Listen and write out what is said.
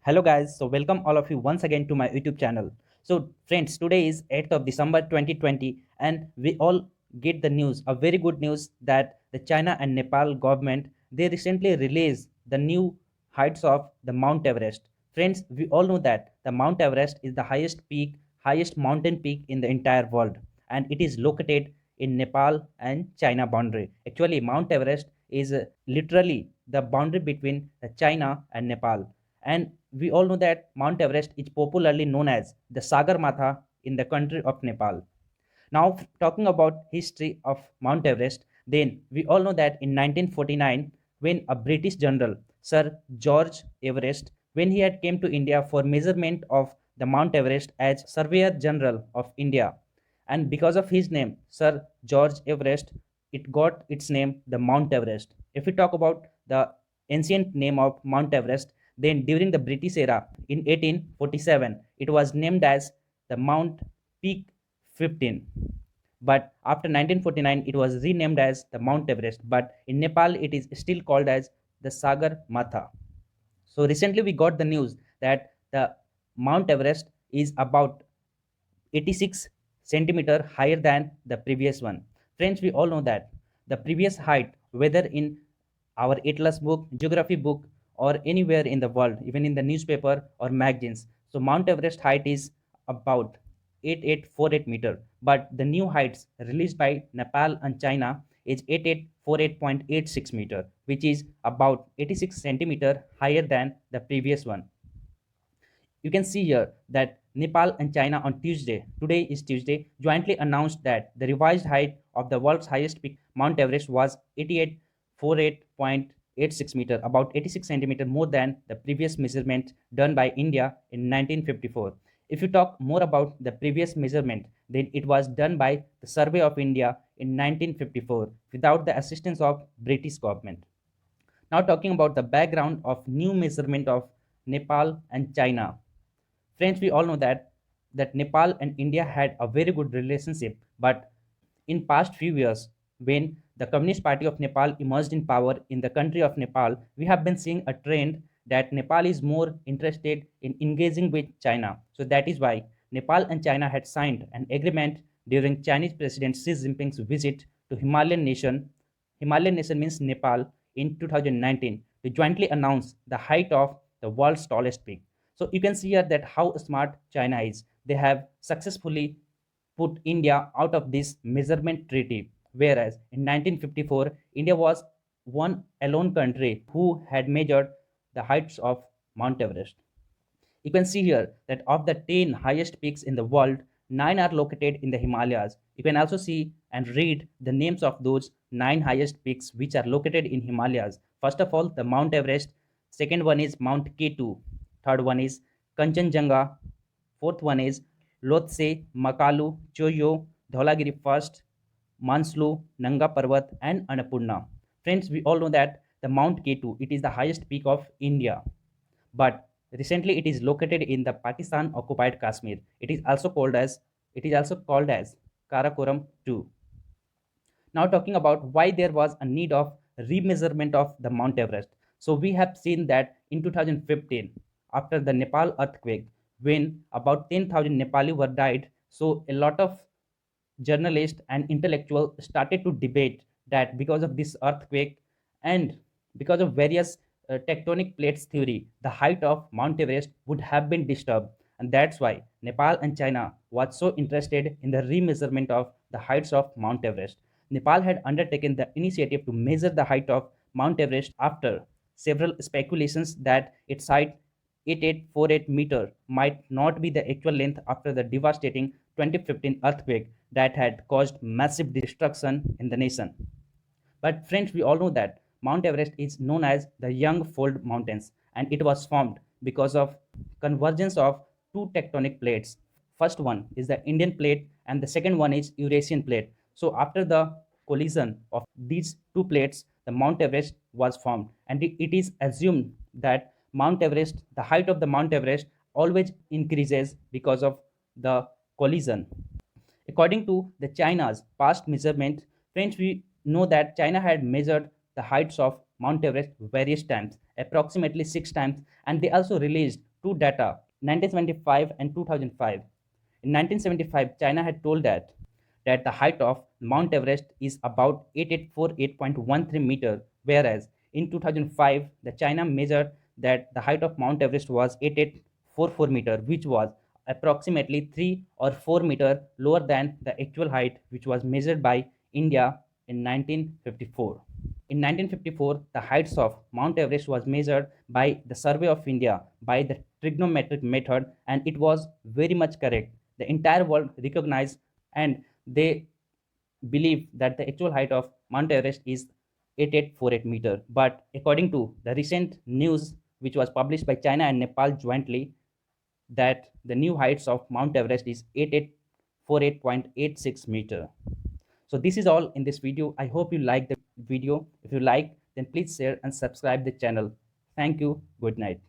Hello guys, so welcome all of you once again to my YouTube channel. So friends, today is 8th of December 2020 and we all get the news, a very good news that the China and Nepal government, they recently released the new heights of the Mount Everest. Friends, we all know that the Mount Everest is the highest peak, highest mountain peak in the entire world, and it is located in Nepal and China boundary. Actually, Mount Everest is literally the boundary between China and Nepal, and we all know that Mount Everest is popularly known as the Sagarmatha in the country of Nepal. Now, talking about history of Mount Everest, then we all know that in 1949, when a British general, Sir George Everest, when he had came to India for measurement of the Mount Everest as Surveyor General of India, and because of his name, Sir George Everest, it got its name, the Mount Everest. If we talk about the ancient name of Mount Everest, then during the British era in 1847, it was named as the Mount Peak 15, but after 1949 it was renamed as the Mount Everest, but in Nepal it is still called as the Sagar Matha. So recently we got the news that the Mount Everest is about 86 centimeter higher than the previous one. Friends, we all know that the previous height, whether in our atlas book, geography book, or anywhere in the world, even in the newspaper or magazines, so Mount Everest height is about 8848 meter, but the new heights released by Nepal and China is 8848.86 meter, which is about 86 centimeter higher than the previous one. You can see here that Nepal and China on Tuesday, today is Tuesday, jointly announced that the revised height of the world's highest peak, Mount Everest, was 8848.86 meter, about 86 centimeter more than the previous measurement done by India in 1954. If you talk more about the previous measurement, then it was done by the Survey of India in 1954 without the assistance of British government. Now talking about the background of new measurement of Nepal and China. Friends, we all know that Nepal and India had a very good relationship, but in past few years, when the Communist Party of Nepal emerged in power in the country of Nepal, we have been seeing a trend that Nepal is more interested in engaging with China. So that is why Nepal and China had signed an agreement during Chinese President Xi Jinping's visit to Himalayan nation. Himalayan nation means Nepal in 2019 to jointly announce the height of the world's tallest peak. So you can see here that how smart China is. They have successfully put India out of this measurement treaty. Whereas in 1954, India was one alone country who had measured the heights of Mount Everest. You can see here that of the 10 highest peaks in the world, 9 are located in the Himalayas. You can also see and read the names of those 9 highest peaks which are located in Himalayas. First of all, the Mount Everest. Second one is Mount K2. Third one is Kanchenjunga. Fourth one is Lhotse, Makalu, Choyo, Dholagiri first, Manslu, Nanga Parvat, and Annapurna. Friends, we all know that the Mount K2, it is the highest peak of India, but recently it is located in the Pakistan occupied Kashmir. It is also called as Karakoram 2. Now talking about why there was a need of remeasurement of the Mount Everest. So we have seen that in 2015, after the Nepal earthquake, when about 10,000 Nepali were died, so a lot of journalists and intellectuals started to debate that because of this earthquake and because of various tectonic plates theory, the height of Mount Everest would have been disturbed, and that's why Nepal and China was so interested in the remeasurement of the heights of Mount Everest. Nepal had undertaken the initiative to measure the height of Mount Everest after several speculations that its height 8848 meter might not be the actual length after the devastating 2015 earthquake that had caused massive destruction in the nation. But friends, we all know that Mount Everest is known as the Young Fold Mountains, and it was formed because of convergence of two tectonic plates. First one is the Indian plate and the second one is Eurasian plate. So after the collision of these two plates, the Mount Everest was formed, and it is assumed that Mount Everest, the height of the Mount Everest always increases because of the collision. According to the China's past measurement, French, we know that China had measured the heights of Mount Everest various times, approximately 6 times, and they also released two data, 1975 and 2005. In 1975, China had told that the height of Mount Everest is about 8848.13 meter, whereas in 2005, the China measured that the height of Mount Everest was 8844 meter, which was approximately 3 or 4 meter lower than the actual height which was measured by India in 1954. In 1954, the heights of Mount Everest was measured by the Survey of India by the trigonometric method, and it was very much correct. The entire world recognized, and they believe that the actual height of Mount Everest is 8848 meter. But according to the recent news which was published by China and Nepal jointly, that the new heights of Mount Everest is 8848.86 meter. So this is all in this video. I hope you like the video. If you like, then please share and subscribe the channel. Thank you. Good night.